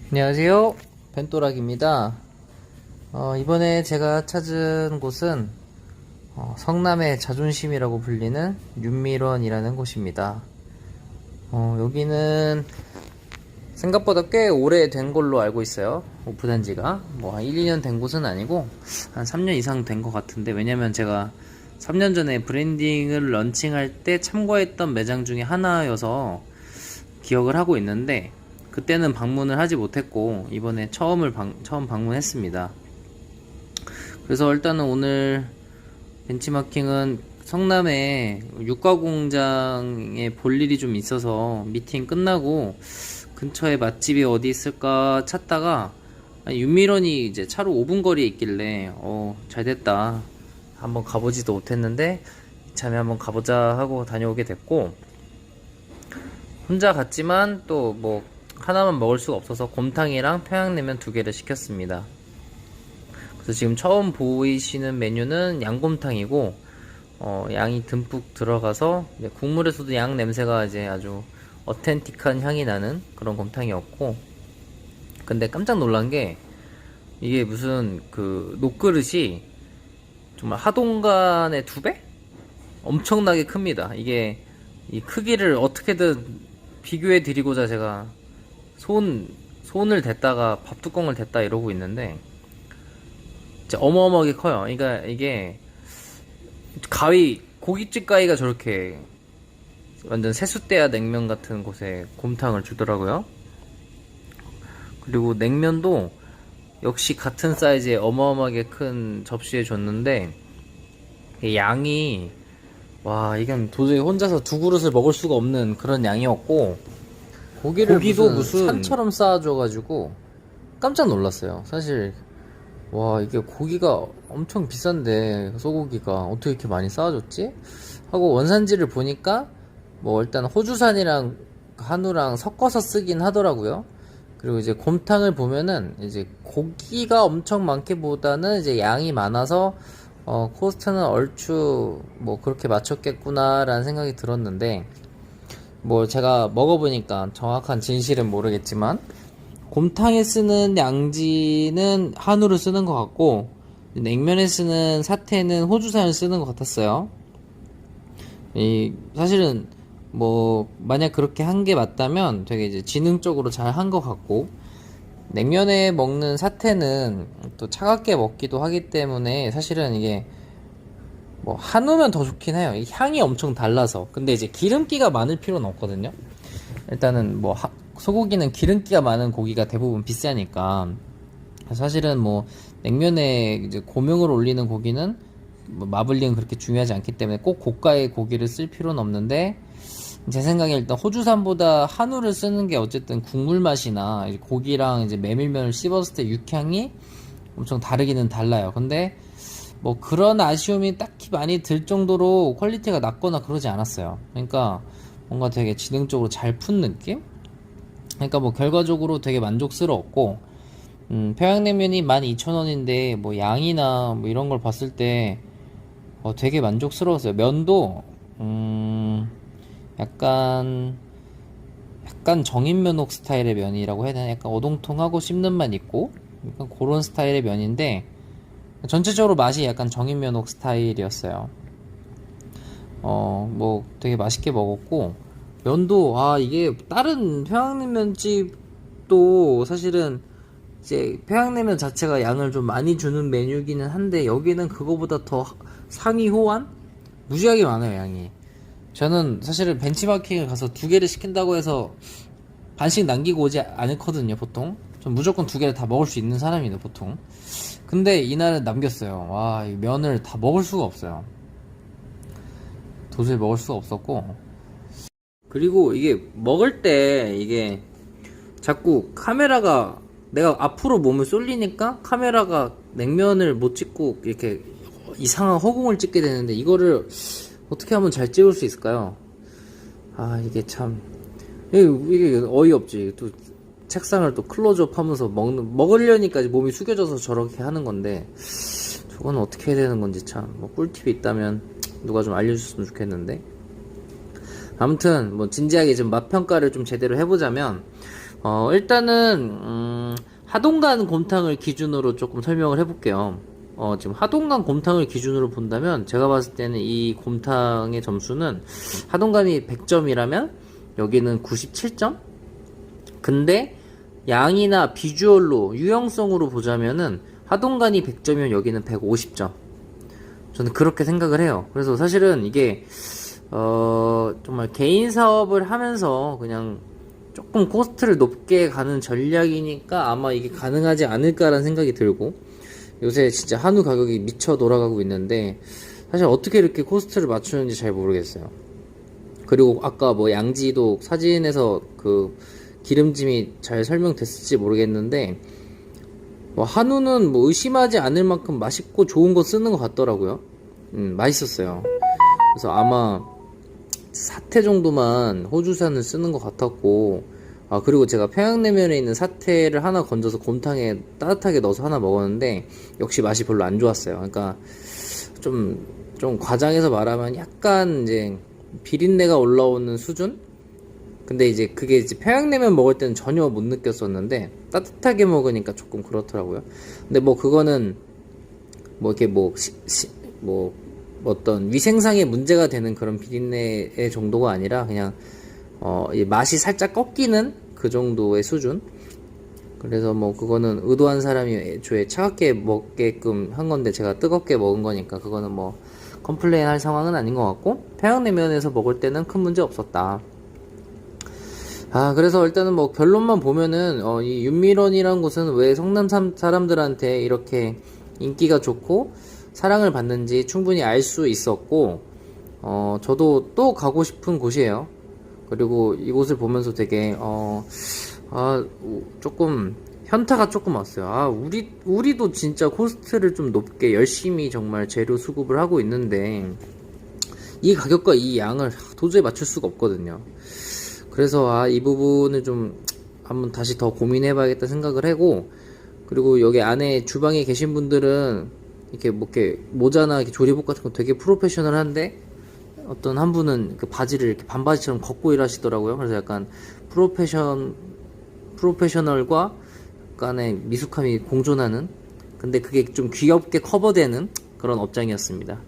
안녕하세요. 벤또락입니다. 이번에 제가 찾은 곳은 성남의 자존심이라고 불리는 윤미런이라는 곳입니다. 여기는 생각보다 꽤 오래된 걸로 알고 있어요. 오픈한 지가 한 1, 2년 된 곳은 아니고 한 3년 이상 된 것 같은데, 왜냐면 제가 3년 전에 브랜딩을 런칭할 때 참고했던 매장 중에 하나여서 기억을 하고 있는데, 그때는 방문을 하지 못했고 이번에 처음 방문했습니다. 그래서 일단은 오늘 벤치마킹은 성남에 육가 공장에 볼 일이 좀 있어서 미팅 끝나고 근처에 맛집이 어디 있을까 찾다가 윤미런이 이제 차로 5분 거리에 있길래 잘 됐다, 한번 가보지도 못했는데 이참에 한번 가보자 하고 다녀오게 됐고, 혼자 갔지만 또 하나만 먹을 수가 없어서 곰탕이랑 평양냉면 2개를 시켰습니다. 그래서 지금 처음 보이시는 메뉴는 양곰탕이고, 양이 듬뿍 들어가서 이제 국물에서도 양 냄새가 이제 아주 어텐틱한 향이 나는 그런 곰탕이었고, 근데 깜짝 놀란 게 이게 무슨 녹그릇이 정말 하동간의 2배? 엄청나게 큽니다. 이게 이 크기를 어떻게든 비교해 드리고자 제가 손을 댔다가 밥뚜껑을 댔다 이러고 있는데, 진짜 어마어마하게 커요. 그러니까 이게 고깃집 가위가 저렇게 완전 세숫대야 냉면 같은 곳에 곰탕을 주더라고요. 그리고 냉면도 역시 같은 사이즈의 어마어마하게 큰 접시에 줬는데, 양이 이건 도저히 혼자서 2그릇을 먹을 수가 없는 그런 양이었고, 고기도 무슨 산처럼 쌓아줘가지고 깜짝 놀랐어요. 사실 이게 고기가 엄청 비싼데 소고기가 어떻게 이렇게 많이 쌓아줬지? 하고 원산지를 보니까 일단 호주산이랑 한우랑 섞어서 쓰긴 하더라고요. 그리고 이제 곰탕을 보면은 이제 고기가 엄청 많기보다는 이제 양이 많아서 코스트는 얼추 그렇게 맞췄겠구나라는 생각이 들었는데, 제가 먹어보니까 정확한 진실은 모르겠지만 곰탕에 쓰는 양지는 한우를 쓰는 것 같고, 냉면에 쓰는 사태는 호주산을 쓰는 것 같았어요. 사실은 만약 그렇게 한 게 맞다면 되게 이제 지능적으로 잘 한 것 같고, 냉면에 먹는 사태는 또 차갑게 먹기도 하기 때문에 사실은 이게 한우면 더 좋긴 해요. 향이 엄청 달라서. 근데 이제 기름기가 많을 필요는 없거든요. 일단은 소고기는 기름기가 많은 고기가 대부분 비싸니까, 사실은 냉면에 이제 고명을 올리는 고기는 마블링은 그렇게 중요하지 않기 때문에 꼭 고가의 고기를 쓸 필요는 없는데, 제 생각에 일단 호주산보다 한우를 쓰는 게 어쨌든 국물 맛이나 고기랑 이제 메밀면을 씹었을 때 육향이 엄청 다르기는 달라요. 근데 그런 아쉬움이 딱히 많이 들 정도로 퀄리티가 낮거나 그러지 않았어요. 그러니까 뭔가 되게 지능적으로 잘 푼 느낌? 그러니까 결과적으로 되게 만족스러웠고, 평양냉면이 12,000원인데 양이나 이런 걸 봤을 때 되게 만족스러웠어요. 면도 약간 정인면옥 스타일의 면이라고 해야 되나? 약간 오동통하고 씹는 맛 있고 약간 그런 스타일의 면인데, 전체적으로 맛이 약간 정인면옥 스타일이었어요. 되게 맛있게 먹었고, 면도 이게 다른 평양냉면집도 사실은 이제 평양냉면 자체가 양을 좀 많이 주는 메뉴기는 한데, 여기는 그거보다 더 상위 호환? 무지하게 많아요, 양이. 저는 사실은 벤치마킹을 가서 2개를 시킨다고 해서 반씩 남기고 오지 않거든요, 보통. 전 무조건 2개를 다 먹을 수 있는 사람이에요, 보통. 근데 이날은 남겼어요. 이 면을 다 먹을 수가 없어요. 도저히 먹을 수가 없었고, 그리고 이게 먹을 때 이게 자꾸 카메라가, 내가 앞으로 몸을 쏠리니까 카메라가 냉면을 못 찍고 이렇게 이상한 허공을 찍게 되는데, 이거를 어떻게 하면 잘 찍을 수 있을까요? 이게 참 이게 어이없지. 또 책상을 또 클로즈업 하면서 먹으려니까 몸이 숙여져서 저렇게 하는 건데, 저건 어떻게 해야 되는 건지 참 꿀팁이 있다면 누가 좀 알려줬으면 좋겠는데. 아무튼 진지하게 좀 맛평가를 좀 제대로 해보자면, 일단은 하동간 곰탕을 기준으로 조금 설명을 해볼게요. 지금 하동간 곰탕을 기준으로 본다면 제가 봤을 때는 이 곰탕의 점수는 하동간이 100점이라면 여기는 97점? 근데 양이나 비주얼로 유형성으로 보자면은 하동간이 100점이면 여기는 150점. 저는 그렇게 생각을 해요. 그래서 사실은 이게 정말 개인 사업을 하면서 그냥 조금 코스트를 높게 가는 전략이니까 아마 이게 가능하지 않을까라는 생각이 들고, 요새 진짜 한우 가격이 미쳐 돌아가고 있는데 사실 어떻게 이렇게 코스트를 맞추는지 잘 모르겠어요. 그리고 아까 뭐 양지도 사진에서 그 기름짐이 잘 설명됐을지 모르겠는데, 뭐 한우는 뭐 의심하지 않을 만큼 맛있고 좋은 거 쓰는 것 같더라고요. 맛있었어요. 그래서 아마 사태 정도만 호주산을 쓰는 것 같았고, 그리고 제가 평양냉면에 있는 사태를 하나 건져서 곰탕에 따뜻하게 넣어서 하나 먹었는데 역시 맛이 별로 안 좋았어요. 그러니까 좀 과장해서 말하면 약간 이제 비린내가 올라오는 수준? 근데 이제 그게 이제 평양냉면 먹을 때는 전혀 못 느꼈었는데 따뜻하게 먹으니까 조금 그렇더라고요. 근데 뭐 그거는 뭐 이렇게 뭐 어떤 위생상의 문제가 되는 그런 비린내의 정도가 아니라 그냥 이 맛이 살짝 꺾이는 그 정도의 수준. 그래서 뭐 그거는 의도한 사람이 애초에 차갑게 먹게끔 한 건데 제가 뜨겁게 먹은 거니까 그거는 뭐 컴플레인 할 상황은 아닌 것 같고, 평양냉면에서 먹을 때는 큰 문제 없었다. 그래서 일단은 뭐 결론만 보면은 이 윤미런이라는 곳은 왜 성남 사람들한테 이렇게 인기가 좋고 사랑을 받는지 충분히 알 수 있었고, 저도 또 가고 싶은 곳이에요. 그리고 이곳을 보면서 되게 조금 현타가 조금 왔어요. 우리도 진짜 코스트를 좀 높게 열심히 정말 재료 수급을 하고 있는데 이 가격과 이 양을 도저히 맞출 수가 없거든요. 그래서 이 부분을 좀 한번 다시 더 고민해봐야겠다 생각을 하고, 그리고 여기 안에 주방에 계신 분들은 이렇게 뭐 이렇게 모자나 이렇게 조리복 같은 거 되게 프로페셔널한데 어떤 한 분은 그 바지를 이렇게 반바지처럼 걷고 일하시더라고요. 그래서 약간 프로페셔널과 약간의 미숙함이 공존하는, 근데 그게 좀 귀엽게 커버되는 그런 업장이었습니다.